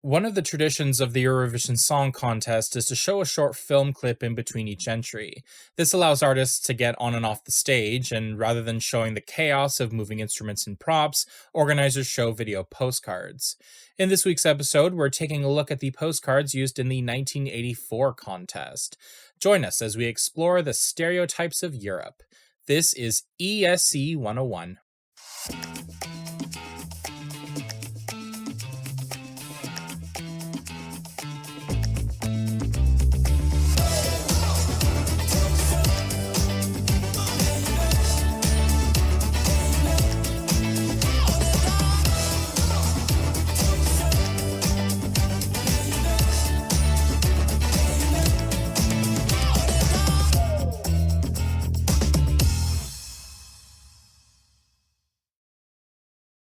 One of the traditions of the Eurovision Song Contest is to show a short film clip in between each entry. This allows artists to get on and off the stage, and rather than showing the chaos of moving instruments and props, organizers show video postcards. In this week's episode, we're taking a look at the postcards used in the 1984 contest. Join us as we explore the stereotypes of Europe. This is ESC 101.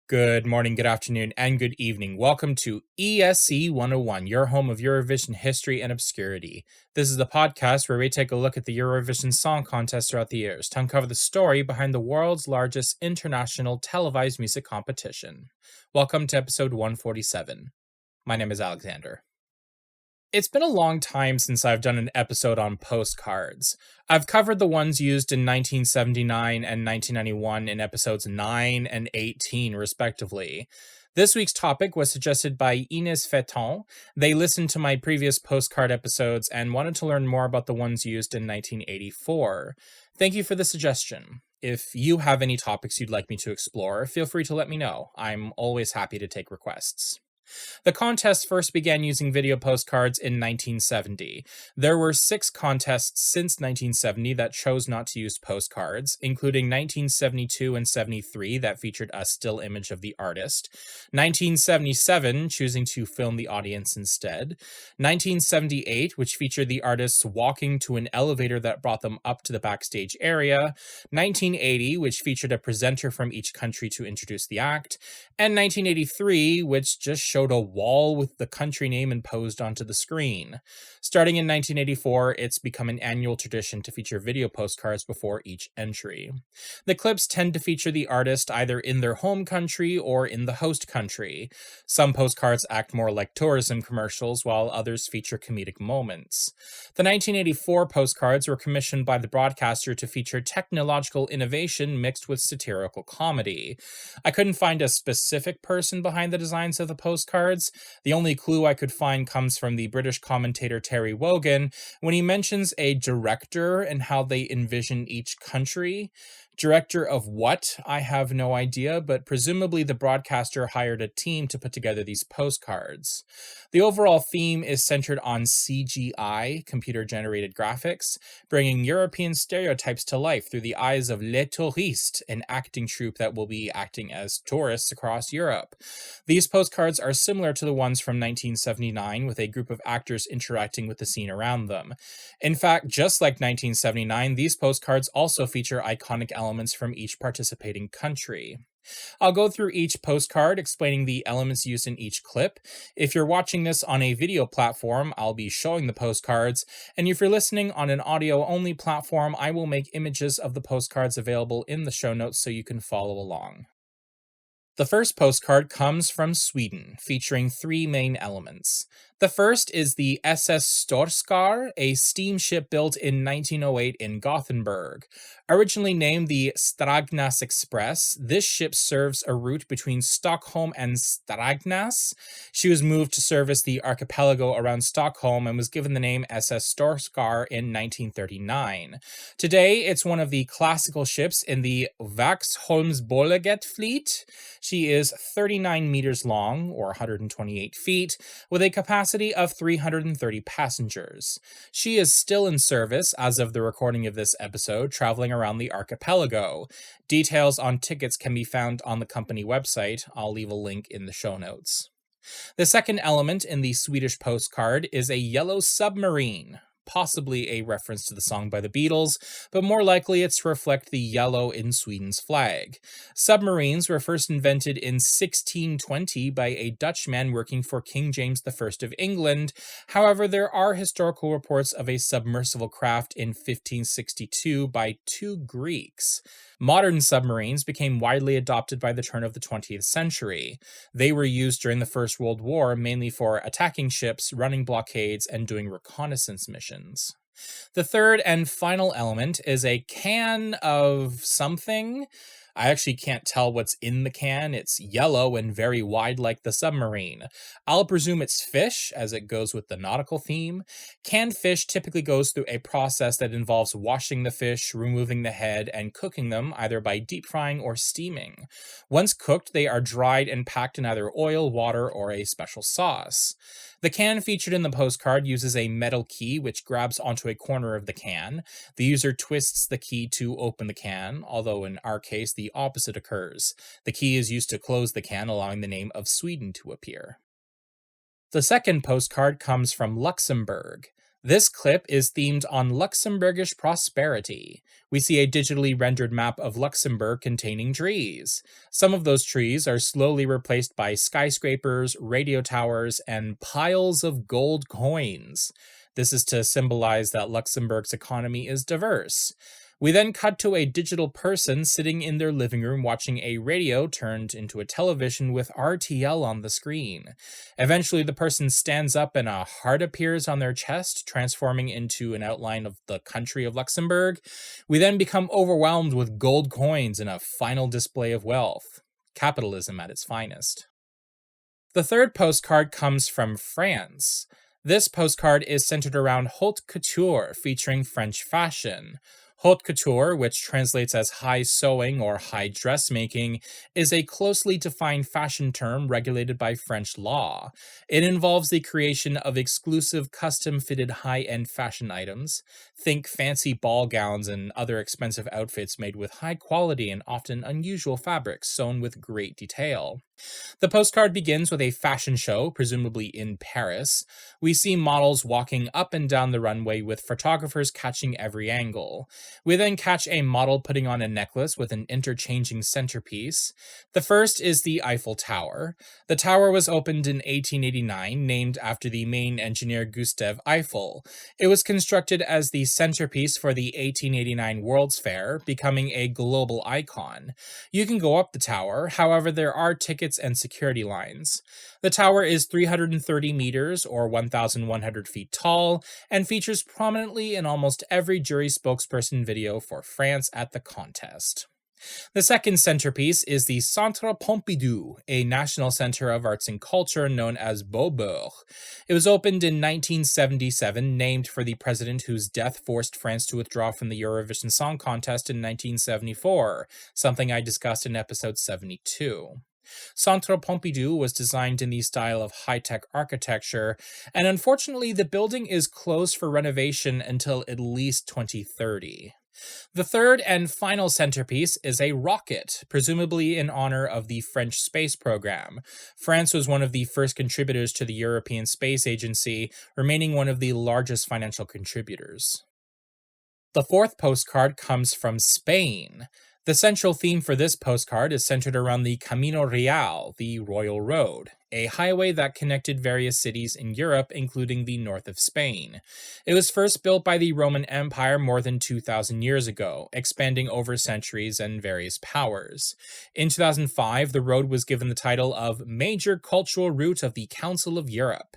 Good morning, good afternoon, and good evening. Welcome to ESC 101, your home of Eurovision history and obscurity. This is the podcast where we take a look at the Eurovision Song Contest throughout the years to uncover the story behind the world's largest international televised music competition. Welcome to episode 147. My name is Alexander. It's been a long time since I've done an episode on postcards. I've covered the ones used in 1979 and 1991 in episodes 9 and 18, respectively. This week's topic was suggested by Ines Feton. They listened to my previous postcard episodes and wanted to learn more about the ones used in 1984. Thank you for the suggestion. If you have any topics you'd like me to explore, feel free to let me know. I'm always happy to take requests. The contest first began using video postcards in 1970. There were 6 contests since 1970 that chose not to use postcards, including 1972 and 73 that featured a still image of the artist, 1977 choosing to film the audience instead, 1978 which featured the artists walking to an elevator that brought them up to the backstage area, 1980 which featured a presenter from each country to introduce the act, and 1983 which just showed a wall with the country name imposed onto the screen. Starting in 1984, it's become an annual tradition to feature video postcards before each entry. The clips tend to feature the artist either in their home country or in the host country. Some postcards act more like tourism commercials, while others feature comedic moments. The 1984 postcards were commissioned by the broadcaster to feature technological innovation mixed with satirical comedy. I couldn't find a specific person behind the designs of the postcards. The only clue I could find comes from the British commentator Terry Wogan when he mentions a director and how they envision each country. Director of what? I have no idea, but presumably the broadcaster hired a team to put together these postcards. The overall theme is centered on CGI, computer-generated graphics, bringing European stereotypes to life through the eyes of Les Touristes, an acting troupe that will be acting as tourists across Europe. These postcards are similar to the ones from 1979, with a group of actors interacting with the scene around them. In fact, just like 1979, these postcards also feature iconic elements from each participating country. I'll go through each postcard explaining the elements used in each clip. If you're watching this on a video platform, I'll be showing the postcards, and if you're listening on an audio-only platform, I will make images of the postcards available in the show notes so you can follow along. The first postcard comes from Sweden, featuring 3 main elements. The first is the SS Storskar, a steamship built in 1908 in Gothenburg. Originally named the Stragnas Express, this ship serves a route between Stockholm and Stragnas. She was moved to service the archipelago around Stockholm and was given the name SS Storskar in 1939. Today, it's one of the classical ships in the Vaxholmsbolaget fleet. She is 39 meters long, or 128 feet, with a capacity of 330 passengers. She is still in service as of the recording of this episode, traveling around the archipelago. Details on tickets can be found on the company website. I'll leave a link in the show notes. The second element in the Swedish postcard is a yellow submarine. Possibly a reference to the song by the Beatles, but more likely it's to reflect the yellow in Sweden's flag. Submarines were first invented in 1620 by a Dutchman working for King James I of England. However, there are historical reports of a submersible craft in 1562 by 2 Greeks. Modern submarines became widely adopted by the turn of the 20th century. They were used during the First World War mainly for attacking ships, running blockades, and doing reconnaissance missions. The third and final element is a can of something. I actually can't tell what's in the can. It's yellow and very wide like the submarine. I'll presume it's fish, as it goes with the nautical theme. Canned fish typically goes through a process that involves washing the fish, removing the head, and cooking them either by deep frying or steaming. Once cooked, they are dried and packed in either oil, water, or a special sauce. The can featured in the postcard uses a metal key which grabs onto a corner of the can. The user twists the key to open the can, although in our case the opposite occurs. The key is used to close the can, allowing the name of Sweden to appear. The second postcard comes from Luxembourg. This clip is themed on Luxembourgish prosperity. We see a digitally rendered map of Luxembourg containing trees. Some of those trees are slowly replaced by skyscrapers, radio towers, and piles of gold coins. This is to symbolize that Luxembourg's economy is diverse. We then cut to a digital person sitting in their living room watching a radio turned into a television with RTL on the screen. Eventually, the person stands up and a heart appears on their chest, transforming into an outline of the country of Luxembourg. We then become overwhelmed with gold coins and a final display of wealth. Capitalism at its finest. The third postcard comes from France. This postcard is centered around haute couture, featuring French fashion. Haute couture, which translates as high sewing or high dressmaking, is a closely defined fashion term regulated by French law. It involves the creation of exclusive custom-fitted high-end fashion items. Think fancy ball gowns and other expensive outfits made with high quality and often unusual fabrics sewn with great detail. The postcard begins with a fashion show, presumably in Paris. We see models walking up and down the runway with photographers catching every angle. We then catch a model putting on a necklace with an interchanging centerpiece. The first is the Eiffel Tower. The tower was opened in 1889, named after the main engineer Gustave Eiffel. It was constructed as the centerpiece for the 1889 World's Fair, becoming a global icon. You can go up the tower, however there are tickets and security lines. The tower is 330 meters or 1,100 feet tall and features prominently in almost every jury spokesperson video for France at the contest. The second centerpiece is the Centre Pompidou, a national center of arts and culture known as Beaubourg. It was opened in 1977, named for the president whose death forced France to withdraw from the Eurovision Song Contest in 1974, something I discussed in episode 72. Centre Pompidou was designed in the style of high-tech architecture, and unfortunately the building is closed for renovation until at least 2030. The third and final centerpiece is a rocket, presumably in honor of the French space program. France was one of the first contributors to the European Space Agency, remaining one of the largest financial contributors. The fourth postcard comes from Spain. The central theme for this postcard is centered around the Camino Real, the Royal Road, a highway that connected various cities in Europe, including the north of Spain. It was first built by the Roman Empire more than 2,000 years ago, expanding over centuries and various powers. In 2005, the road was given the title of Major Cultural Route of the Council of Europe.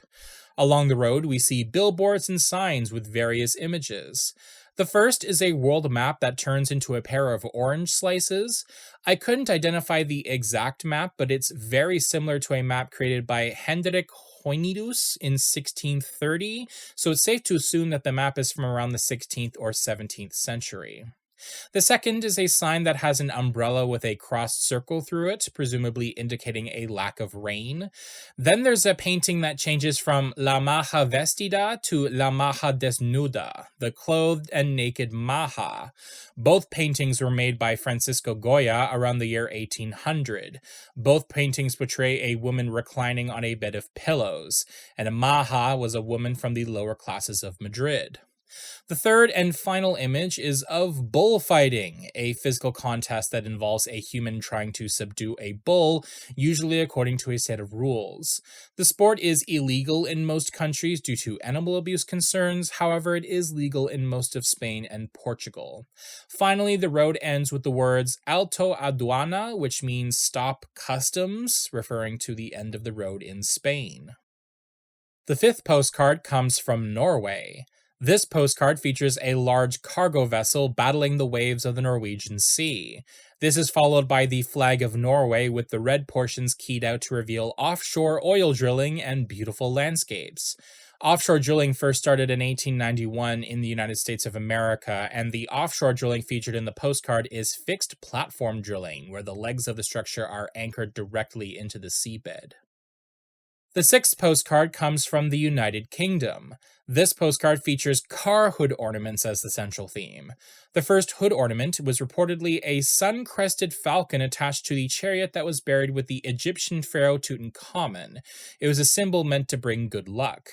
Along the road, we see billboards and signs with various images. The first is a world map that turns into a pair of orange slices. I couldn't identify the exact map, but it's very similar to a map created by Hendrik Hoynius in 1630, so it's safe to assume that the map is from around the 16th or 17th century. The second is a sign that has an umbrella with a crossed circle through it, presumably indicating a lack of rain. Then there's a painting that changes from La Maja Vestida to La Maja Desnuda, the clothed and naked Maja. Both paintings were made by Francisco Goya around the year 1800. Both paintings portray a woman reclining on a bed of pillows, and a Maja was a woman from the lower classes of Madrid. The third and final image is of bullfighting, a physical contest that involves a human trying to subdue a bull, usually according to a set of rules. The sport is illegal in most countries due to animal abuse concerns, however, it is legal in most of Spain and Portugal. Finally, the road ends with the words Alto Aduana, which means stop customs, referring to the end of the road in Spain. The fifth postcard comes from Norway. This postcard features a large cargo vessel battling the waves of the Norwegian Sea. This is followed by the flag of Norway with the red portions keyed out to reveal offshore oil drilling and beautiful landscapes. Offshore drilling first started in 1891 in the United States of America, and the offshore drilling featured in the postcard is fixed platform drilling, where the legs of the structure are anchored directly into the seabed. The sixth postcard comes from the United Kingdom. This postcard features car hood ornaments as the central theme. The first hood ornament was reportedly a sun-crested falcon attached to the chariot that was buried with the Egyptian pharaoh Tutankhamun. It was a symbol meant to bring good luck.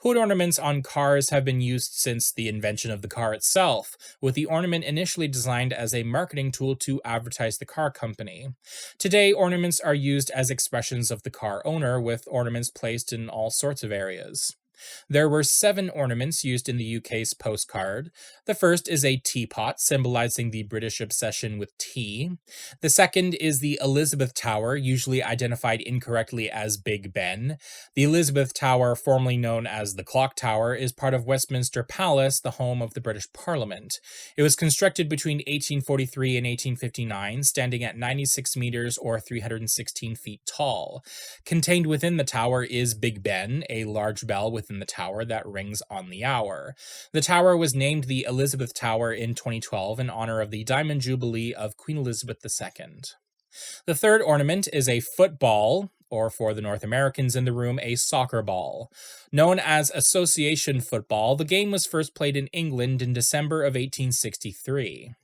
Hood ornaments on cars have been used since the invention of the car itself, with the ornament initially designed as a marketing tool to advertise the car company. Today, ornaments are used as expressions of the car owner, with ornaments placed in all sorts of areas. There were 7 ornaments used in the UK's postcard. The first is a teapot, symbolizing the British obsession with tea. The second is the Elizabeth Tower, usually identified incorrectly as Big Ben. The Elizabeth Tower, formerly known as the Clock Tower, is part of Westminster Palace, the home of the British Parliament. It was constructed between 1843 and 1859, standing at 96 meters or 316 feet tall. Contained within the tower is Big Ben, a large bell within the tower that rings on the hour. The tower was named the Elizabeth Tower in 2012 in honor of the Diamond Jubilee of Queen Elizabeth II. The third ornament is a football, or for the North Americans in the room, a soccer ball. Known as association football, the game was first played in England in December of 1863.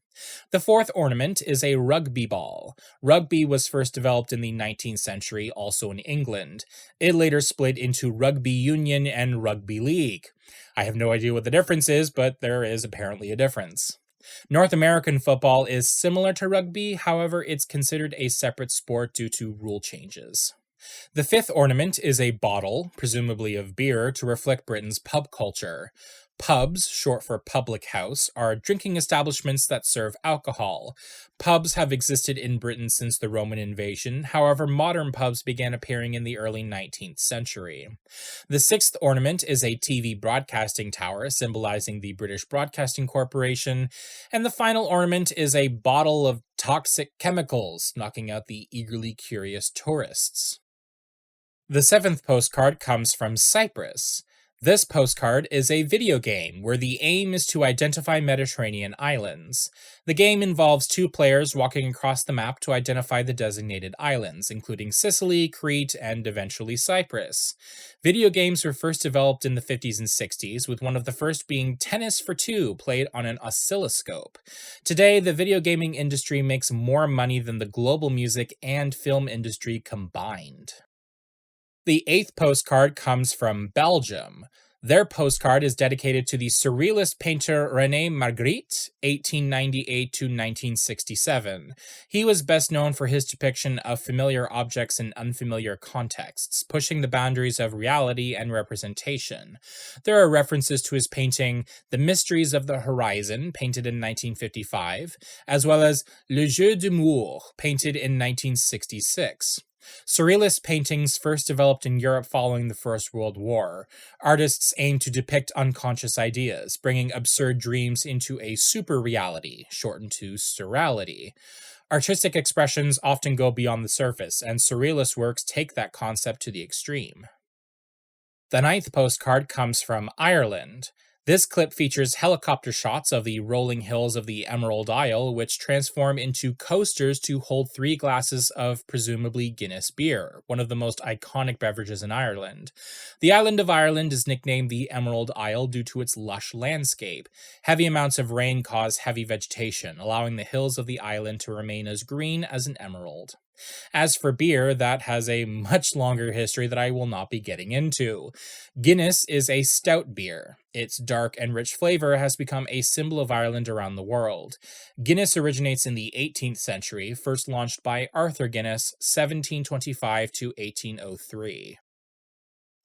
The fourth ornament is a rugby ball. Rugby was first developed in the 19th century, also in England. It later split into rugby union and rugby league. I have no idea what the difference is, but there is apparently a difference. North American football is similar to rugby, however, it's considered a separate sport due to rule changes. The fifth ornament is a bottle, presumably of beer, to reflect Britain's pub culture. Pubs, short for public house, are drinking establishments that serve alcohol. Pubs have existed in Britain since the Roman invasion, however modern pubs began appearing in the early 19th century. The sixth ornament is a TV broadcasting tower, symbolizing the British Broadcasting Corporation, and the final ornament is a bottle of toxic chemicals, knocking out the eagerly curious tourists. The seventh postcard comes from Cyprus. This postcard is a video game where the aim is to identify Mediterranean islands. The game involves 2 players walking across the map to identify the designated islands, including Sicily, Crete, and eventually Cyprus. Video games were first developed in the 50s and 60s, with one of the first being Tennis for Two, played on an oscilloscope. Today, the video gaming industry makes more money than the global music and film industry combined. The eighth postcard comes from Belgium. Their postcard is dedicated to the surrealist painter René Magritte, 1898 to 1967. He was best known for his depiction of familiar objects in unfamiliar contexts, pushing the boundaries of reality and representation. There are references to his painting The Mysteries of the Horizon, painted in 1955, as well as Le Jeu d'Amour, painted in 1966. Surrealist paintings first developed in Europe following the First World War. Artists aimed to depict unconscious ideas, bringing absurd dreams into a super-reality, shortened to surreality. Artistic expressions often go beyond the surface, and surrealist works take that concept to the extreme. The ninth postcard comes from Ireland. This clip features helicopter shots of the rolling hills of the Emerald Isle, which transform into coasters to hold 3 glasses of presumably Guinness beer, one of the most iconic beverages in Ireland. The island of Ireland is nicknamed the Emerald Isle due to its lush landscape. Heavy amounts of rain cause heavy vegetation, allowing the hills of the island to remain as green as an emerald. As for beer, that has a much longer history that I will not be getting into. Guinness is a stout beer. Its dark and rich flavor has become a symbol of Ireland around the world. Guinness originates in the 18th century, first launched by Arthur Guinness, 1725 to 1803.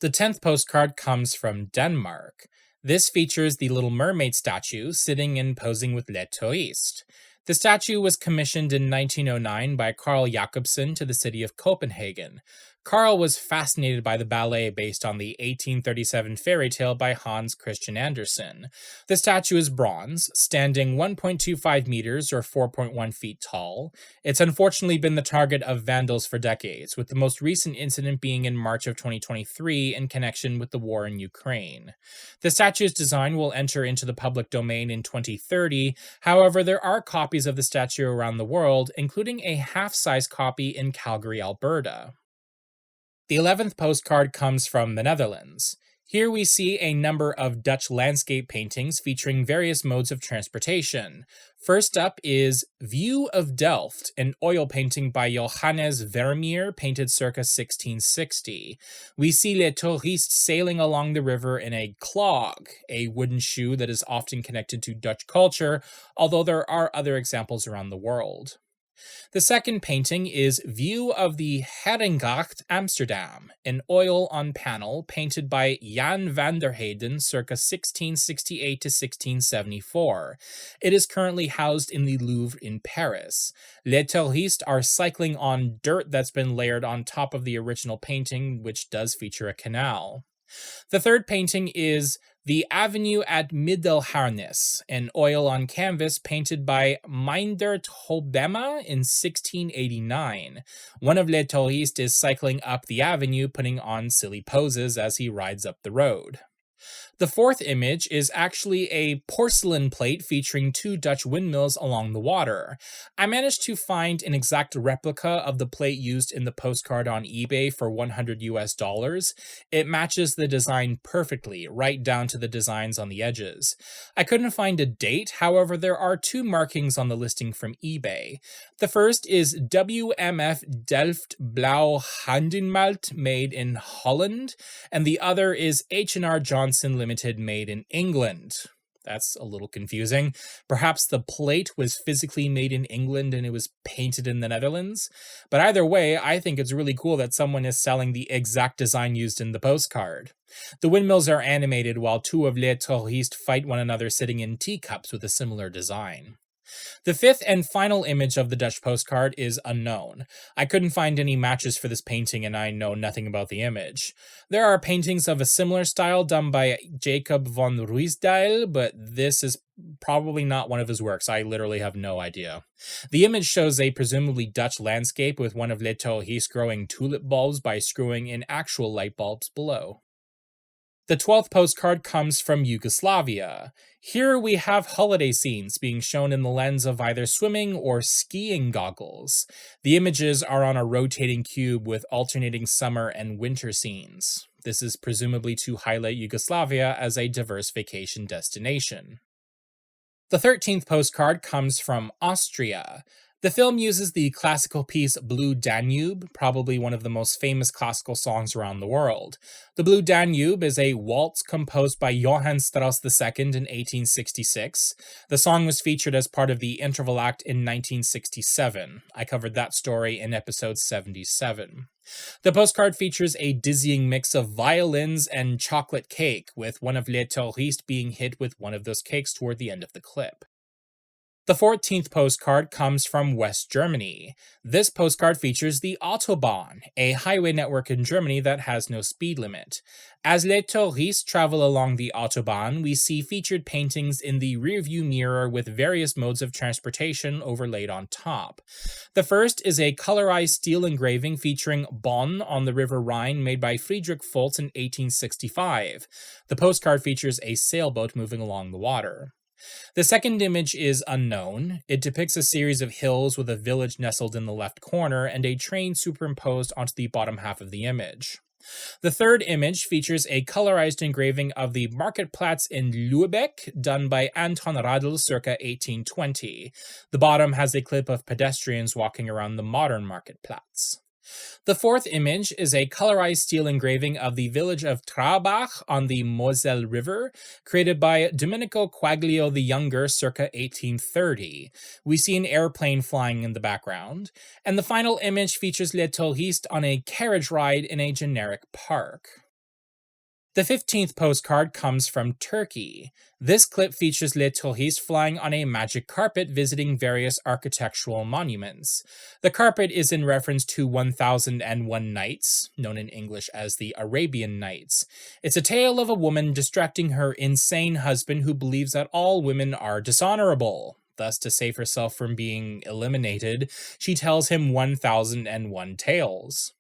The 10th postcard comes from Denmark. This features the Little Mermaid statue sitting and posing with Les Touristes. The statue was commissioned in 1909 by Carl Jacobsen to the city of Copenhagen. Carl was fascinated by the ballet based on the 1837 fairy tale by Hans Christian Andersen. The statue is bronze, standing 1.25 meters or 4.1 feet tall. It's unfortunately been the target of vandals for decades, with the most recent incident being in March of 2023 in connection with the war in Ukraine. The statue's design will enter into the public domain in 2030. However, there are copies of the statue around the world, including a half-size copy in Calgary, Alberta. The 11th postcard comes from the Netherlands. Here we see a number of Dutch landscape paintings featuring various modes of transportation. First up is View of Delft, an oil painting by Johannes Vermeer, painted circa 1660. We see Les Touristes sailing along the river in a clog, a wooden shoe that is often connected to Dutch culture, although there are other examples around the world. The second painting is View of the Haringgracht, Amsterdam, an oil on panel painted by Jan van der Heyden circa 1668 to 1674. It is currently housed in the Louvre in Paris. Les Touristes are cycling on dirt that's been layered on top of the original painting, which does feature a canal. The third painting is The Avenue at Middelharnis, an oil on canvas painted by Meindert Hobbema in 1689. One of Les Touristes is cycling up the avenue, putting on silly poses as he rides up the road. The fourth image is actually a porcelain plate featuring two Dutch windmills along the water. I managed to find an exact replica of the plate used in the postcard on eBay for $100. It matches the design perfectly, right down to the designs on the edges. I couldn't find a date, however there are two markings on the listing from eBay. The first is WMF Delft Blauw Handenmalt, made in Holland, and the other is H&R Johnson Limited, made in England. That's a little confusing. Perhaps the plate was physically made in England and it was painted in the Netherlands. But either way, I think it's really cool that someone is selling the exact design used in the postcard. The windmills are animated while two of Les Touristes fight one another sitting in teacups with a similar design. The fifth and final image of the Dutch postcard is unknown. I couldn't find any matches for this painting and I know nothing about the image. There are paintings of a similar style done by Jacob van Ruysdael, but this is probably not one of his works. I literally have no idea. The image shows a presumably Dutch landscape with one of Les Touristes growing tulip bulbs by screwing in actual light bulbs below. The 12th postcard comes from Yugoslavia. Here we have holiday scenes being shown in the lens of either swimming or skiing goggles. The images are on a rotating cube with alternating summer and winter scenes. This is presumably to highlight Yugoslavia as a diverse vacation destination. The 13th postcard comes from Austria. The film uses the classical piece Blue Danube, probably one of the most famous classical songs around the world. The Blue Danube is a waltz composed by Johann Strauss II in 1866. The song was featured as part of the interval act in 1967. I covered that story in episode 77. The postcard features a dizzying mix of violins and chocolate cake, with one of Les Touristes being hit with one of those cakes toward the end of the clip. The 14th postcard comes from West Germany. This postcard features the Autobahn, a highway network in Germany that has no speed limit. As Les Touristes travel along the Autobahn, we see featured paintings in the rearview mirror with various modes of transportation overlaid on top. The first is a colorized steel engraving featuring Bonn on the River Rhine made by Friedrich Foltz in 1865. The postcard features a sailboat moving along the water. The second image is unknown. It depicts a series of hills with a village nestled in the left corner and a train superimposed onto the bottom half of the image. The third image features a colorized engraving of the Marktplatz in Lübeck, done by Anton Radl circa 1820. The bottom has a clip of pedestrians walking around the modern Marktplatz. The fourth image is a colorized steel engraving of the village of Trabach on the Moselle River, created by Domenico Quaglio the Younger circa 1830. We see an airplane flying in the background. And the final image features Les Touristes on a carriage ride in a generic park. The 15th postcard comes from Turkey. This clip features Les Touristes flying on a magic carpet visiting various architectural monuments. The carpet is in reference to 1001 Nights, known in English as the Arabian Nights. It's a tale of a woman distracting her insane husband who believes that all women are dishonorable. Thus, to save herself from being eliminated, she tells him 1001 tales.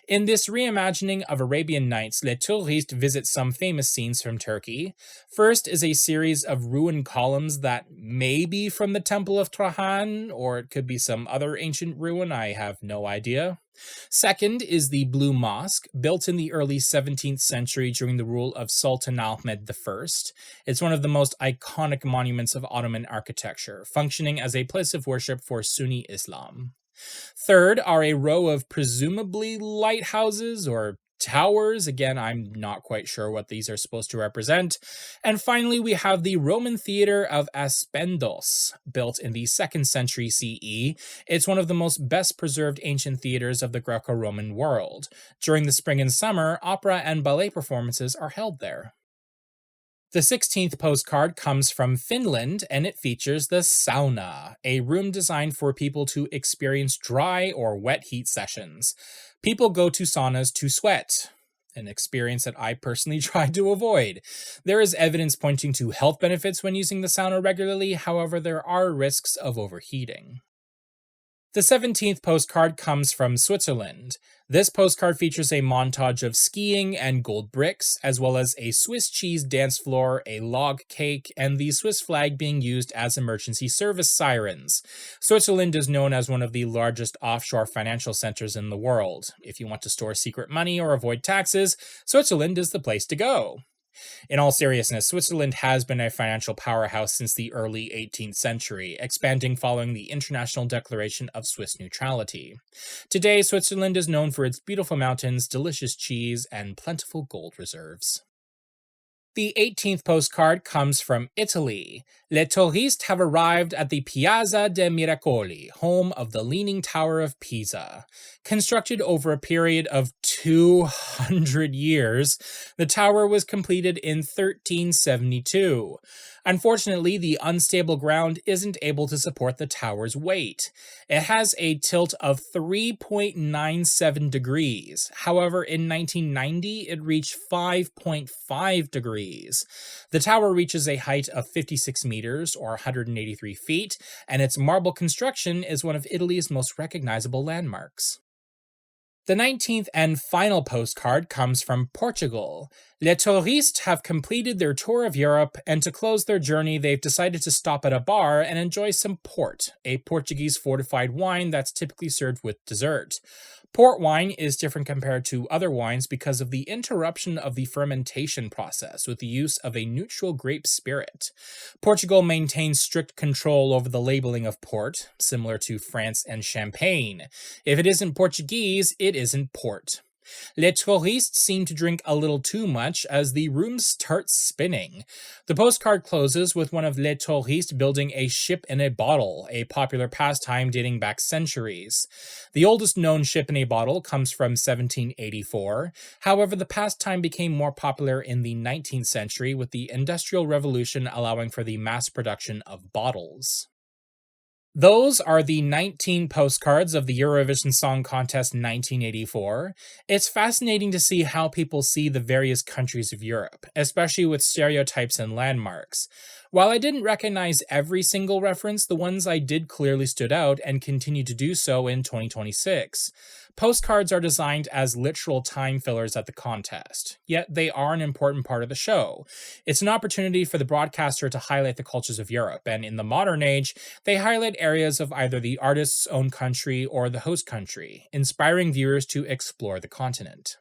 In this reimagining of Arabian Nights, Les Touristes visit some famous scenes from Turkey. First is a series of ruined columns that may be from the Temple of Trajan, or it could be some other ancient ruin, I have no idea. Second is the Blue Mosque, built in the early 17th century during the rule of Sultan Ahmed I. It's one of the most iconic monuments of Ottoman architecture, functioning as a place of worship for Sunni Islam. Third are a row of presumably lighthouses or towers. Again, I'm not quite sure what these are supposed to represent. And finally, we have the Roman theater of Aspendos, built in the 2nd century CE. It's one of the most best preserved ancient theaters of the Greco-Roman world. During the spring and summer, opera and ballet performances are held there. The 16th postcard comes from Finland, and it features the sauna, a room designed for people to experience dry or wet heat sessions. People go to saunas to sweat, an experience that I personally tried to avoid. There is evidence pointing to health benefits when using the sauna regularly, however, there are risks of overheating. The 17th postcard comes from Switzerland. This postcard features a montage of skiing and gold bricks, as well as a Swiss cheese dance floor, a log cake, and the Swiss flag being used as emergency service sirens. Switzerland is known as one of the largest offshore financial centers in the world. If you want to store secret money or avoid taxes, Switzerland is the place to go. In all seriousness, Switzerland has been a financial powerhouse since the early 18th century, expanding following the International Declaration of Swiss Neutrality. Today, Switzerland is known for its beautiful mountains, delicious cheese, and plentiful gold reserves. The 18th postcard comes from Italy. Les touristes have arrived at the Piazza de' Miracoli, home of the Leaning Tower of Pisa. Constructed over a period of 200 years, the tower was completed in 1372. Unfortunately, the unstable ground isn't able to support the tower's weight. It has a tilt of 3.97 degrees. However, in 1990, it reached 5.5 degrees. The tower reaches a height of 56 meters, or 183 feet, and its marble construction is one of Italy's most recognizable landmarks. The 19th and final postcard comes from Portugal. Les touristes have completed their tour of Europe, and to close their journey, they've decided to stop at a bar and enjoy some port, a Portuguese fortified wine that's typically served with dessert. Port wine is different compared to other wines because of the interruption of the fermentation process with the use of a neutral grape spirit. Portugal maintains strict control over the labeling of port, similar to France and Champagne. If it isn't Portuguese, it isn't port. Les touristes seem to drink a little too much as the room starts spinning. The postcard closes with one of Les touristes building a ship in a bottle, a popular pastime dating back centuries. The oldest known ship in a bottle comes from 1784. However, the pastime became more popular in the 19th century with the Industrial Revolution allowing for the mass production of bottles. Those are the 19 postcards of the Eurovision Song Contest 1984. It's fascinating to see how people see the various countries of Europe, especially with stereotypes and landmarks. While I didn't recognize every single reference, the ones I did clearly stood out and continue to do so in 2026. Postcards are designed as literal time fillers at the contest, yet they are an important part of the show. It's an opportunity for the broadcaster to highlight the cultures of Europe, and in the modern age, they highlight areas of either the artist's own country or the host country, inspiring viewers to explore the continent.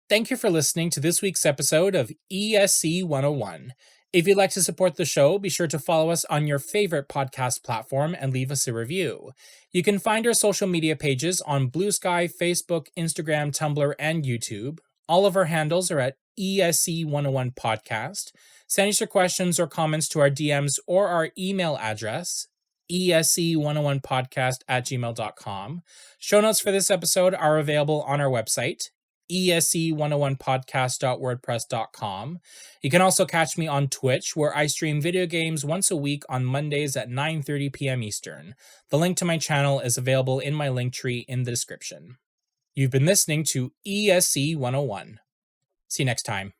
Thank you for listening to this week's episode of ESC 101. If you'd like to support the show, be sure to follow us on your favorite podcast platform and leave us a review. You can find our social media pages on Blue Sky, Facebook, Instagram, Tumblr, and YouTube. All of our handles are at ESC 101 Podcast. Send us your questions or comments to our DMs or our email address, esc101podcast@gmail.com. Show notes for this episode are available on our website, esc101podcast.wordpress.com. You can also catch me on Twitch, where I stream video games once a week on Mondays at 9:30 p.m. Eastern. The link to my channel is available in my Linktree in the description. You've been listening to ESC 101. See you next time.